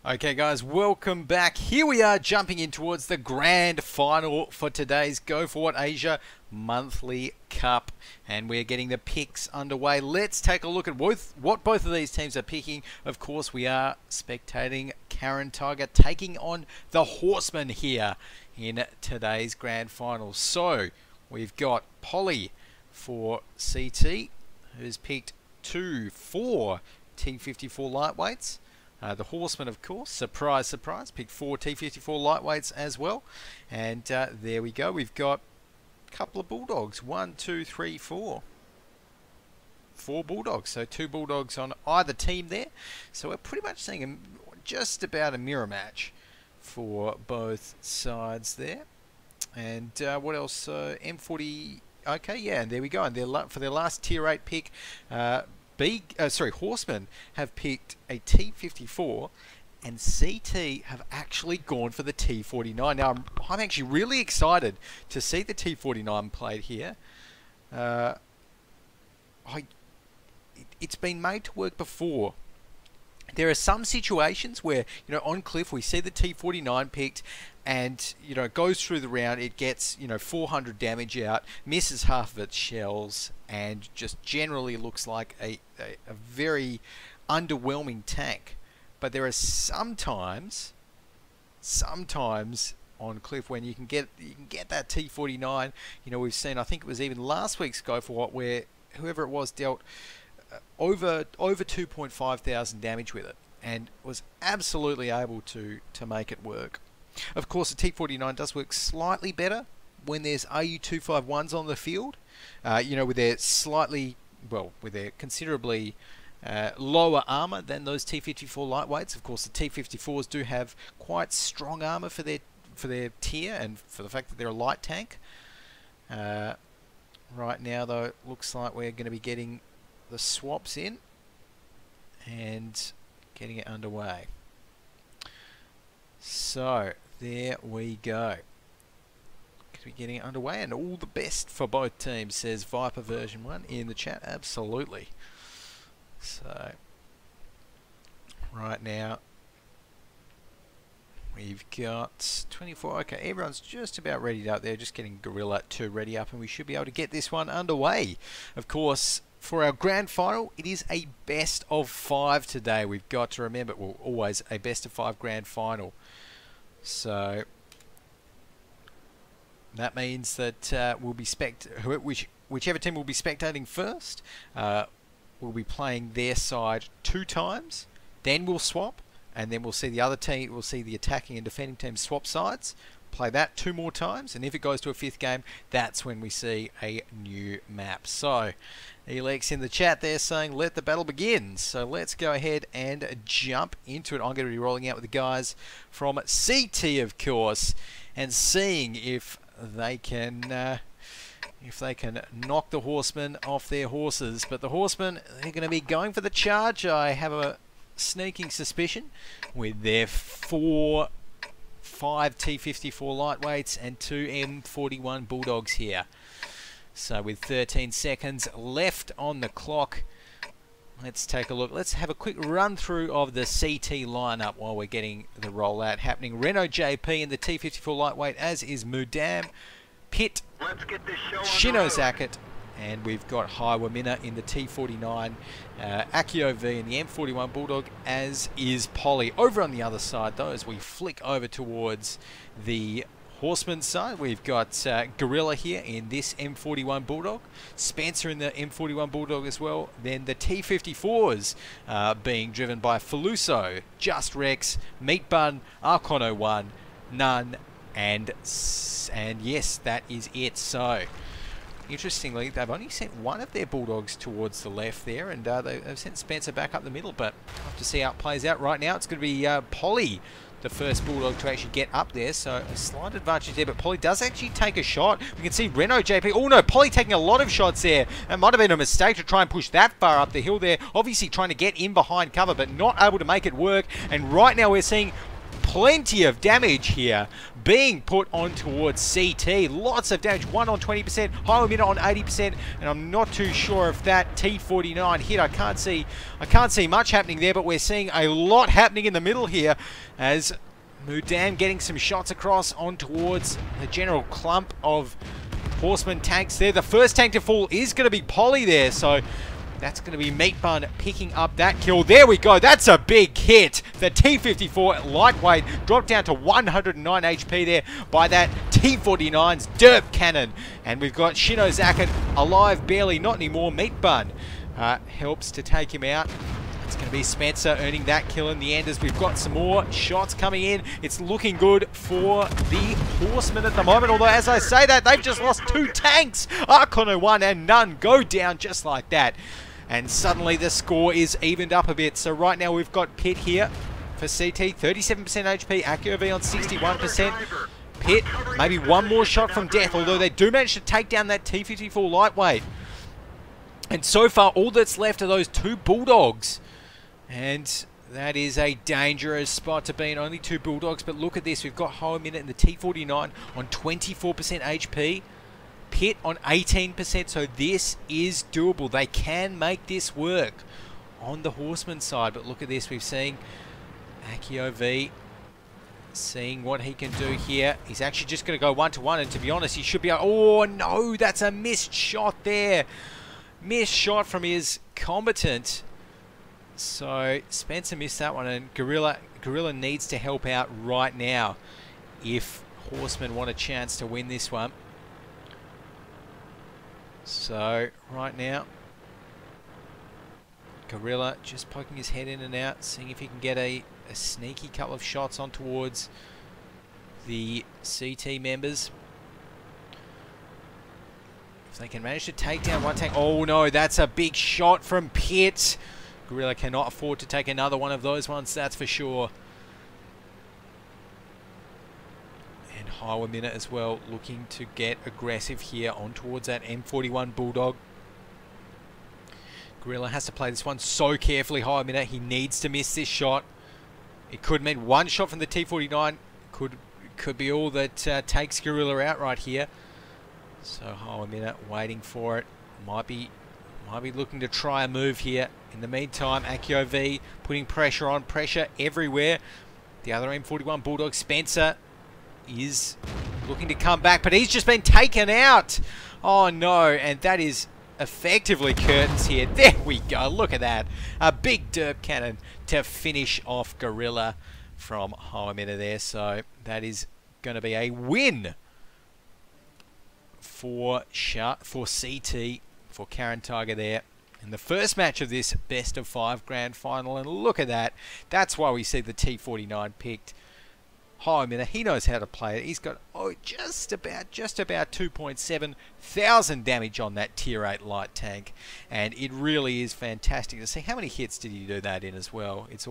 Okay guys, welcome back. Here we are jumping in towards the grand final for today's Go4WoT Asia Monthly Cup. And we're getting the picks underway. Let's take a look at what both of these teams are picking. Of course, we are spectating Caren Tiger taking on the Horsemen here in today's grand final. So, we've got Polly for CT, who's picked 4 T54 lightweights. The Horsemen, of course, surprise, surprise, picked 4 T54 lightweights as well. And there we go. We've got a couple of Bulldogs. 1, 2, 3, 4. 4 Bulldogs. So 2 Bulldogs on either team there. So we're pretty much seeing just about a mirror match for both sides there. And what else? M40. Okay, yeah, and there we go. And for their last Tier 8 pick, Horsemen have picked a T54 and CT have actually gone for the T49. Now, I'm actually really excited to see the T49 played here. It's been made to work before. There are some situations where, on Cliff we see the T49 picked and, it goes through the round, it gets, 400 damage out, misses half of its shells, and just generally looks like a very underwhelming tank. But there are sometimes on Cliff when you can get that T49. We've seen, I think it was even last week's Go4WoT where whoever it was dealt over 2.5 thousand damage with it and was absolutely able to make it work. Of course, the T49 does work slightly better when there's AU251s on the field, with their considerably lower armor than those T54 lightweights. Of course, the T54s do have quite strong armor for their tier and for the fact that they're a light tank. Right now, though, it looks like we're going to be getting the swaps in and getting it underway. So there we go. We're getting it underway, and all the best for both teams, says Viper version 1 in the chat. Absolutely. So right now we've got 24. Okay, everyone's just about ready up there, just getting Gorilla 2 ready up, and we should be able to get this one underway. Of course, for our grand final, it is a best of 5 today. We've got to remember, well, always a best of 5 grand final. So that means that we'll be whichever team will be spectating first, will be playing their side 2 times. Then we'll swap, and then we'll see the other team. We'll see the attacking and defending teams swap sides. Play that 2 more times, and if it goes to a 5th game, that's when we see a new map. So Elex in the chat there saying let the battle begin. So let's go ahead and jump into it. I'm going to be rolling out with the guys from CT, of course, and seeing if they can knock the Horsemen off their horses. But the Horsemen, they're going to be going for the charge. I have a sneaking suspicion with their 5 T54 lightweights and 2 M41 Bulldogs here. So with 13 seconds left on the clock, let's take a look. Let's have a quick run through of the CT lineup while we're getting the rollout happening. Reno JP in the T54 lightweight, as is Mudam, Pitt, Shino Zakat, and we've got Hiwa Minna in the T49, Akio V in the M41 Bulldog, as is Polly. Over on the other side, though, as we flick over towards the Horseman side, we've got Gorilla here in this M41 Bulldog, Spencer in the M41 Bulldog as well. Then the T54s being driven by Faluso, Just Rex, Meat Bun, Arcono 1, None, and yes, that is it. So interestingly, they've only sent one of their Bulldogs towards the left there, and they've sent Spencer back up the middle, but we'll have to see how it plays out. Right now, it's going to be Polly, the first Bulldog to actually get up there, so a slight advantage there, but Polly does actually take a shot. We can see Reno JP. Oh no, Polly taking a lot of shots there. It might have been a mistake to try and push that far up the hill there. Obviously trying to get in behind cover, but not able to make it work. And right now we're seeing plenty of damage here being put on towards CT. Lots of damage. One on 20%, Highway Minute on 80%, and I'm not too sure if that T49 hit. I can't see much happening there, but we're seeing a lot happening in the middle here as Mudan getting some shots across on towards the general clump of Horsemen tanks there. The first tank to fall is going to be Polly there, so that's going to be Meat Bun picking up that kill. There we go. That's a big hit. The T54 lightweight dropped down to 109 HP there by that T49's derp cannon. And we've got Shino Zacket alive barely, not anymore. Meat Bun helps to take him out. It's going to be Spencer earning that kill in the end as we've got some more shots coming in. It's looking good for the Horsemen at the moment, although as I say that, they've just lost 2 tanks. Arcono 1 and None go down just like that. And suddenly the score is evened up a bit. So right now we've got Pit here for CT, 37% HP, AccuV on 61%. Pit, maybe one more shot from death, although they do manage to take down that T54 lightweight. And so far all that's left are those 2 Bulldogs. And that is a dangerous spot to be in. Only 2 Bulldogs, but look at this. We've got Ho Minute and the T49 on 24% HP. Pit on 18%, so this is doable. They can make this work on the Horseman side. But look at this. We've seen AccuV seeing what he can do here. He's actually just going to go 1-to-1, and to be honest, he should be... Oh, no, that's a missed shot there. Missed shot from his combatant. So Spencer missed that one, and Gorilla needs to help out right now if Horsemen want a chance to win this one. So right now, Gorilla just poking his head in and out, seeing if he can get a sneaky couple of shots on towards the CT members. If they can manage to take down one tank. Oh no, that's a big shot from Pit. Gorilla cannot afford to take another one of those ones, that's for sure. And Highway Minute as well, looking to get aggressive here on towards that M41 Bulldog. Gorilla has to play this one so carefully. Highway Minute, he needs to miss this shot. It could mean one shot from the T49. Could be all that takes Gorilla out right here. So Highway Minute waiting for it. Might be looking to try a move here. In the meantime, AccuV putting pressure on, pressure everywhere. The other M41 Bulldog, Spencer, is looking to come back, but he's just been taken out. Oh no, and that is effectively curtains here. There we go, look at that. A big derp cannon to finish off Gorilla from Highway Minute there. So that is going to be a win for CT, for Caren Tiger there. In the first match of this best of 5 grand final, and look at that. That's why we see the T49 picked. Highway Minute, he knows how to play it. He's got just about 2.7 thousand damage on that tier 8 light tank, and it really is fantastic to see. How many hits did he do that in as well? It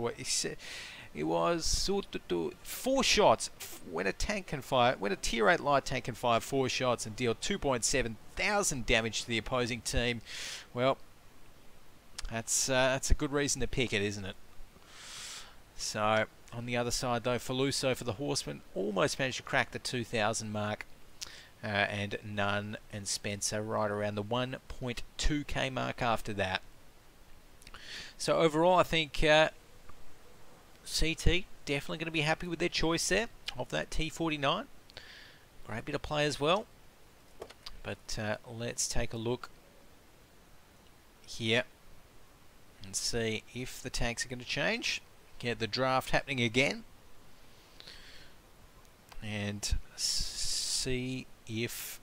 was 4 shots. When a tank can fire, when a tier 8 light tank can fire 4 shots and deal 2.7 thousand damage to the opposing team, well, that's a good reason to pick it, isn't it? So on the other side though, Faluso for the Horsemen almost managed to crack the 2,000 mark, and Nunn and Spencer right around the 1.2k mark after that. So overall, I think CT definitely going to be happy with their choice there of that T49. Great bit of play as well. But let's take a look here and see if the tanks are going to change. Get the draft happening again and see if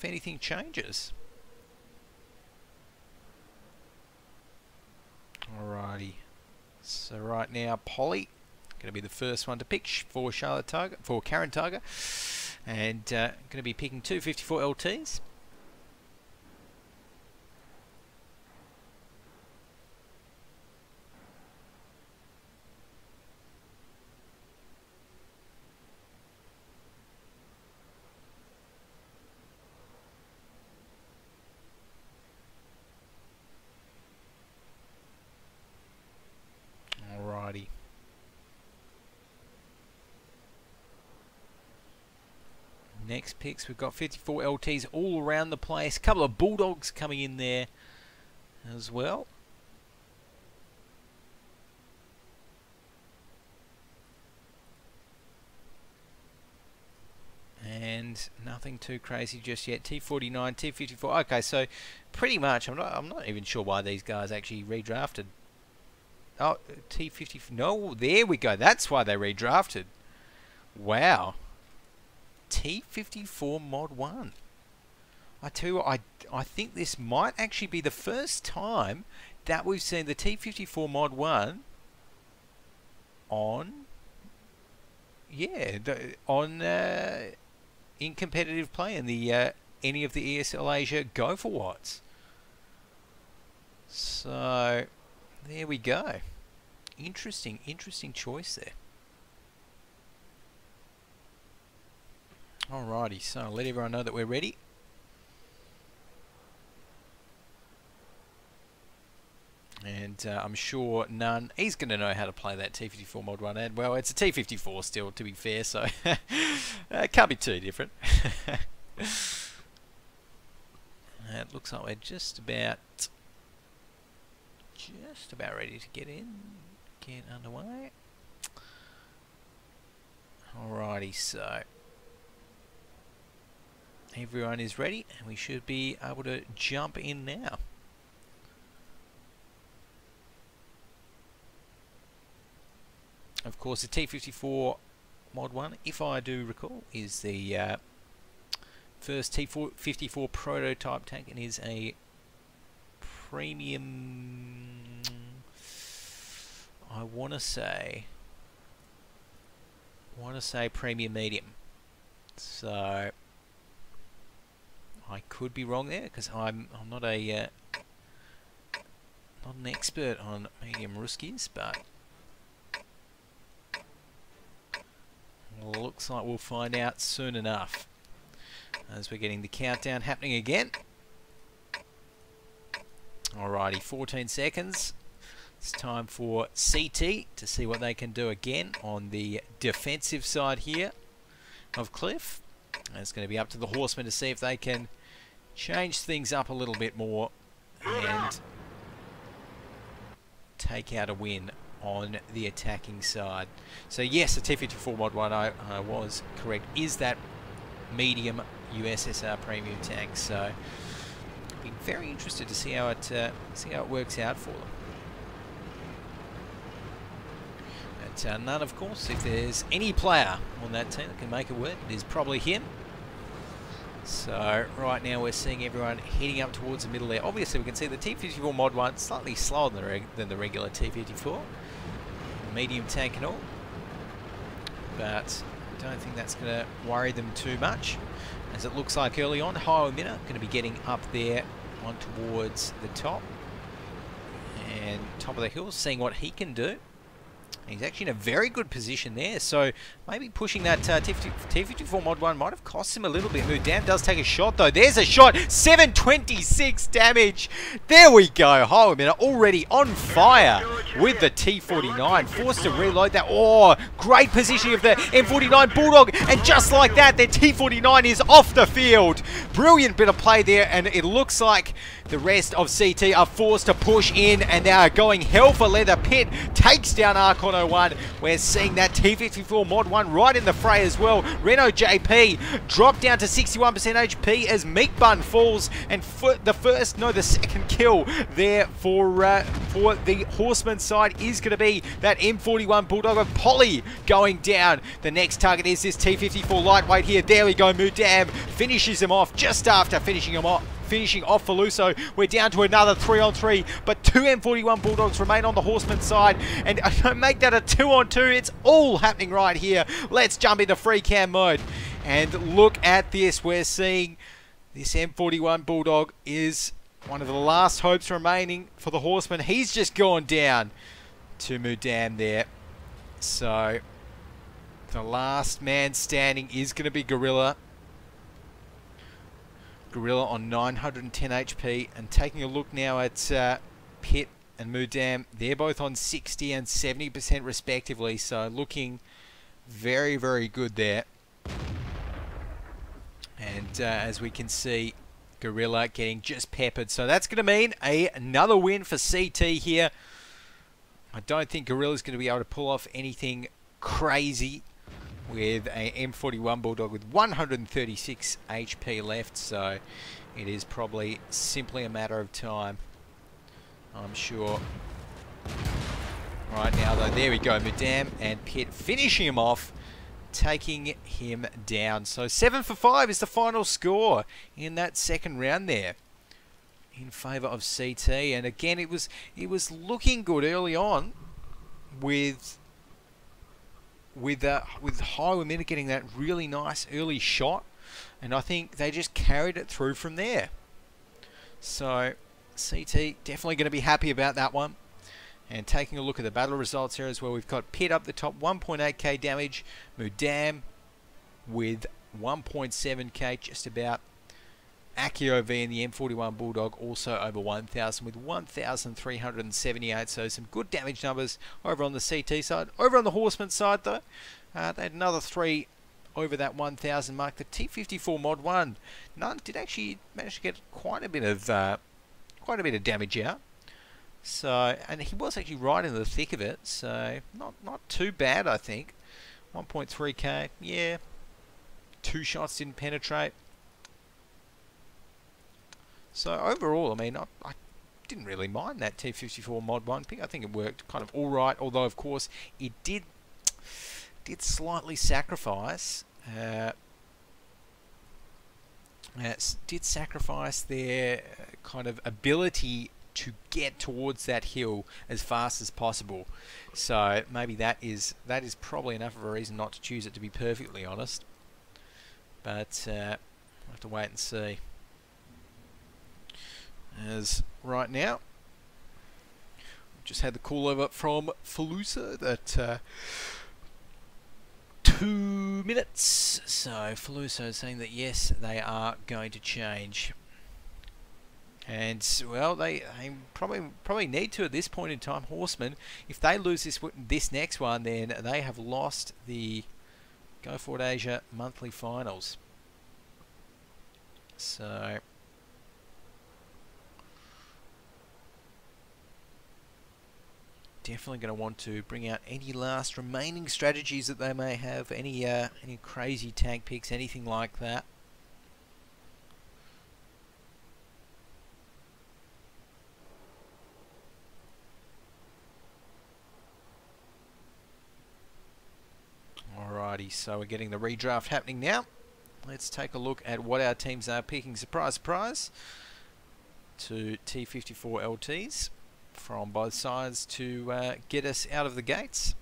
anything changes. Alrighty, so right now Polly going to be the first one to pick for Caren Tiger, and going to be picking 254 LTs. Alrighty, next picks. We've got 54 LTs all around the place. A couple of Bulldogs coming in there as well. And nothing too crazy just yet. T49, T54. Okay, so pretty much, I'm not even sure why these guys actually redrafted. Oh, T50. No, there we go. That's why they redrafted. Wow. T54 Mod 1. I tell you what, I think this might actually be the first time that we've seen the T54 Mod 1 on, yeah, in competitive play in the any of the ESL Asia Go4WoTs. So there we go. Interesting choice there. Alrighty, so I'll let everyone know that we're ready. And I'm sure he's going to know how to play that T54 Mod 1 ad. Well, it's a T54 still, to be fair, so it can't be too different. It looks like we're just about ready to get underway. Alrighty, so everyone is ready, and we should be able to jump in now. Of course, the T54 Mod 1, if I do recall, is the first T54 prototype tank, and is a premium, I want to say premium medium. So I could be wrong there, because I'm not not an expert on medium Ruskies, but looks like we'll find out soon enough, as we're getting the countdown happening again. Alrighty, 14 seconds. It's time for CT to see what they can do again on the defensive side here of Cliff. And it's going to be up to the Horsemen to see if they can change things up a little bit more and take out a win on the attacking side. So yes, the T54 Mod 1, I was correct, is that medium USSR premium tank. So I'll be very interested to see how it works out for them. But none, of course, if there's any player on that team that can make it work, it is probably him. So right now we're seeing everyone heading up towards the middle there. Obviously we can see the T54 Mod 1 slightly slower than the regular T54. Medium tank and all. But I don't think that's going to worry them too much, as it looks like early on, Horsemen going to be getting up there on towards the top. And top of the hill, seeing what he can do. He's actually in a very good position there, so maybe pushing that T54 Mod 1 might have cost him a little bit. Mudam does take a shot though. There's a shot, 726 damage. There we go. Horsemen are already on fire with the T49. Forced to reload that. Oh, great positioning of the M49 Bulldog, and just like that, their T49 is off the field. Brilliant bit of play there, and it looks like the rest of CT are forced to push in, and they are going hell for leather. Pitt takes down Archon 01. We're seeing that T54 Mod 1 right in the fray as well. Renault JP dropped down to 61% HP as Meat Bun falls, and the second kill there for the Horseman side is going to be that M41 Bulldog of Polly going down. The next target is this T54 lightweight here. There we go. Mudam finishes him off just after finishing off Faluso. We're down to another 3-on-3, but two M41 Bulldogs remain on the Horseman side, and make that a 2-on-2. It's all happening right here. Let's jump into free cam mode, and look at this. We're seeing this M41 Bulldog is one of the last hopes remaining for the Horsemen. He's just gone down to Mudam there. So the last man standing is going to be Gorilla. Gorilla on 910 HP, and taking a look now at Pitt and Mudam, they're both on 60 and 70% respectively, so looking very, very good there. And as we can see, Gorilla getting just peppered. So that's going to mean another win for CT here. I don't think Gorilla's going to be able to pull off anything crazy with a M41 Bulldog with 136 HP left. So it is probably simply a matter of time, I'm sure. Right now, though, there we go. Madame and Pitt finishing him off, taking him down. So 7 for 5 is the final score in that second round there, in favour of CT. And again, it was looking good early on with Highway Minute getting that really nice early shot, and I think they just carried it through from there. So CT definitely going to be happy about that one. And taking a look at the battle results here as well, we've got Pitt up the top, 1.8k damage. Mudam with 1.7k, just about. Akio V in the M41 Bulldog also over 1,000 with 1,378. So some good damage numbers over on the CT side. Over on the Horsemen side, though, they had another 3 over that 1,000 mark. The T54 Mod 1, none did actually manage to get quite a bit of damage out. So, and he was actually right in the thick of it, so not too bad, I think. 1.3k, yeah. 2 shots didn't penetrate. So overall, I mean, I didn't really mind that T54 Mod 1 pick. I think it worked kind of all right, although of course it did slightly sacrifice. Did sacrifice their kind of ability to get towards that hill as fast as possible. So maybe that is probably enough of a reason not to choose it, to be perfectly honest. But we'll have to wait and see. As right now, just had the call over from Falusa that 2 minutes. So Falusa is saying that yes, they are going to change. And well, they probably need to at this point in time. Horsemen, if they lose this next one, then they have lost the Go4WoT Asia monthly finals. So definitely going to want to bring out any last remaining strategies that they may have, any crazy tank picks, anything like that. Alrighty, so we're getting the redraft happening now. Let's take a look at what our teams are picking. Surprise, surprise, to T54 LTs from both sides to get us out of the gates.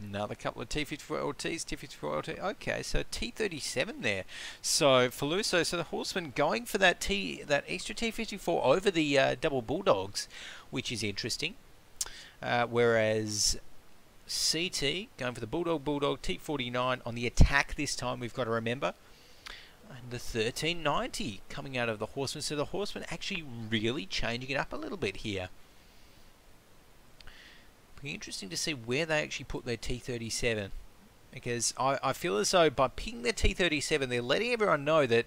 Another couple of T54 LTs, T54 LT. Okay, so T37 there. So Faluso, so the Horsemen going for that extra T54 over the double Bulldogs, which is interesting. Whereas CT going for the Bulldog T49 on the attack this time, we've got to remember. And the 1390 coming out of the Horsemen. So the Horsemen actually really changing it up a little bit here. Be interesting to see where they actually put their T37, because I feel as though by picking their T37, they're letting everyone know that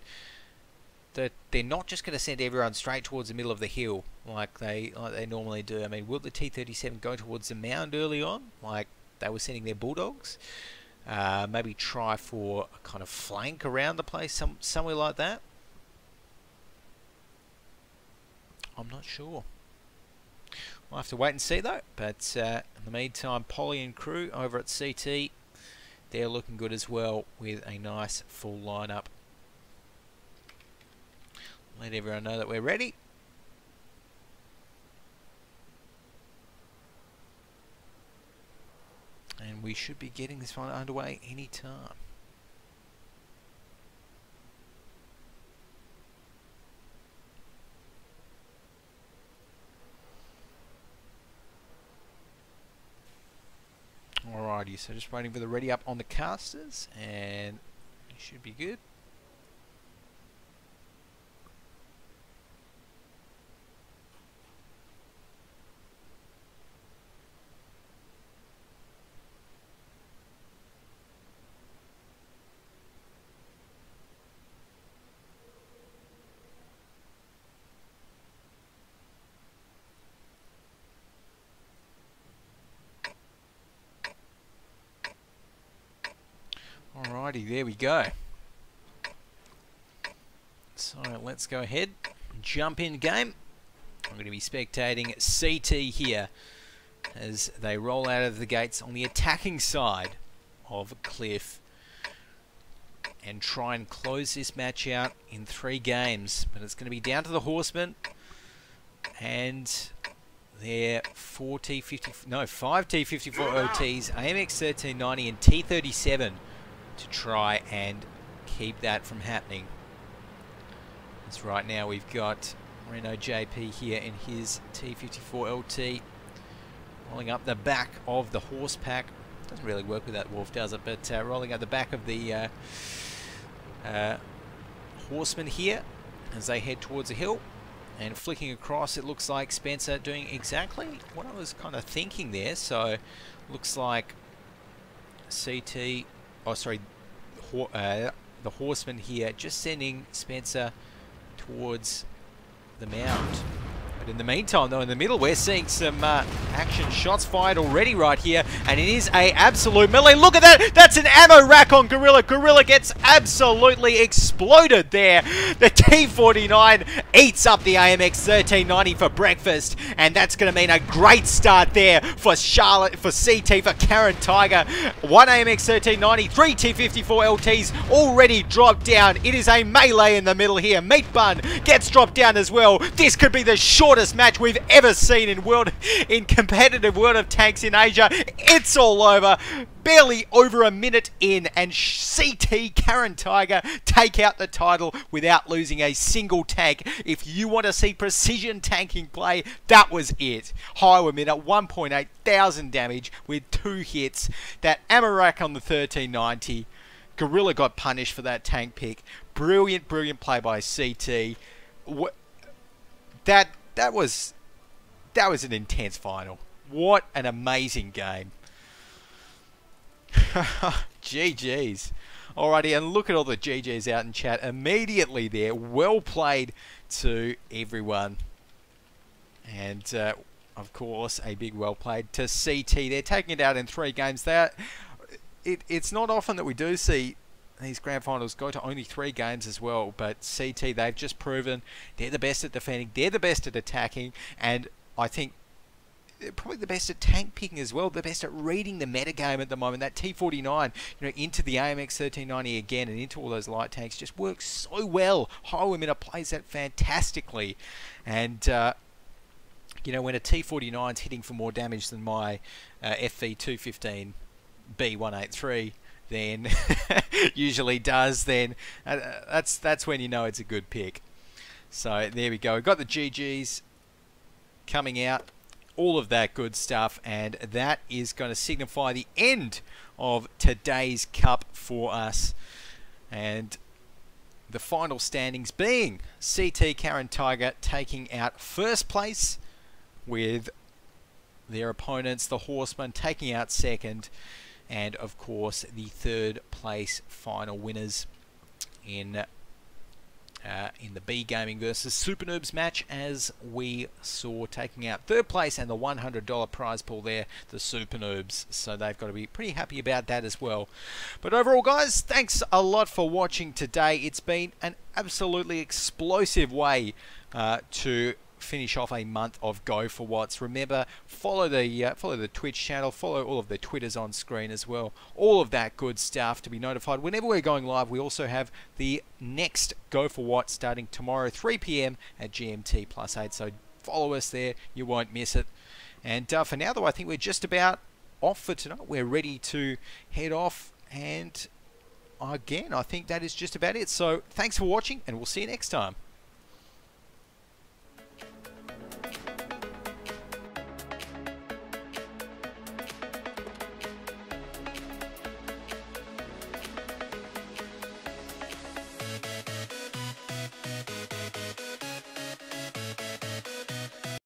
they're not just going to send everyone straight towards the middle of the hill like they normally do. I mean, will the T37 go towards the mound early on, like they were sending their Bulldogs? Maybe try for a kind of flank around the place, somewhere like that. I'm not sure. We'll have to wait and see though. But in the meantime, Polly and crew over at CT, they're looking good as well with a nice full lineup. Let everyone know that we're ready. And we should be getting this one underway any time. Alrighty, so just waiting for the ready up on the casters, and it should be good. Alrighty, there we go. So let's go ahead and jump in game. I'm going to be spectating CT here as they roll out of the gates on the attacking side of Cliff and try and close this match out in 3 games. But it's going to be down to the Horsemen and their 5 T54 OTs, AMX 1390 and T37 to try and keep that from happening. As right now we've got Reno JP here in his T54 LT rolling up the back of the horse pack. Doesn't really work with that wolf, does it? But rolling up the back of the Horsemen here as they head towards the hill. And flicking across, it looks like Spencer doing exactly what I was kind of thinking there. So, looks like CT, the Horseman here, just sending Spencer towards the mound. But in the meantime, though, in the middle, we're seeing some action shots fired already right here, and it is a absolute melee. Look at that! That's an ammo rack on Gorilla. Gorilla gets absolutely exploded there. The T49 eats up the AMX 1390 for breakfast, and that's going to mean a great start there for Charlotte, for CT, for Caren Tiger. 1 AMX 1390, 3 T54 LTs already dropped down. It is a melee in the middle here. Meat Bun gets dropped down as well. This could be the shortest match we've ever seen in competitive World of Tanks in Asia. It's all over. Barely over a minute in, and CT Caren Tiger take out the title without losing a single tank. If you want to see precision tanking play, that was it. Highway emitter, 1.8 thousand damage with 2 hits. That ammo rack on the 1390. Gorilla got punished for that tank pick. Brilliant, brilliant play by CT. That was an intense final. What an amazing game. GG's. Alrighty, and look at all the GG's out in chat immediately there. Well played to everyone. And, of course, a big well played to CT. They're taking it out in 3 games. It's not often that we do see these grand finals go to only 3 games as well, but CT, they've just proven they're the best at defending, they're the best at attacking, and I think they're probably the best at tank picking as well, the best at reading the metagame at the moment. That T49, into the AMX 1390 again and into all those light tanks just works so well. Highway emitter plays that fantastically, and when a T49's hitting for more damage than my FV215 B183 then usually does, then that's when you know it's a good pick. So there we go. We've got the GGs coming out, all of that good stuff, and that is going to signify the end of today's cup for us. And the final standings being CT Caren Tiger taking out first place, with their opponents, the Horsemen, taking out second, and of course the 3rd place final winners in the B Gaming versus Super Noobs match, as we saw, taking out 3rd place and the $100 prize pool there, the Super Noobs. So they've got to be pretty happy about that as well. But overall, guys, thanks a lot for watching today. It's been an absolutely explosive way to finish off a month of Go4WoTs. Remember, follow the Twitch channel, follow all of the Twitters on screen as well. All of that good stuff to be notified whenever we're going live. We also have the next Go4WoT starting tomorrow, 3 PM at GMT +8. So follow us there, you won't miss it. And for now, though, I think we're just about off for tonight. We're ready to head off, and again, I think that is just about it. So thanks for watching, and we'll see you next time.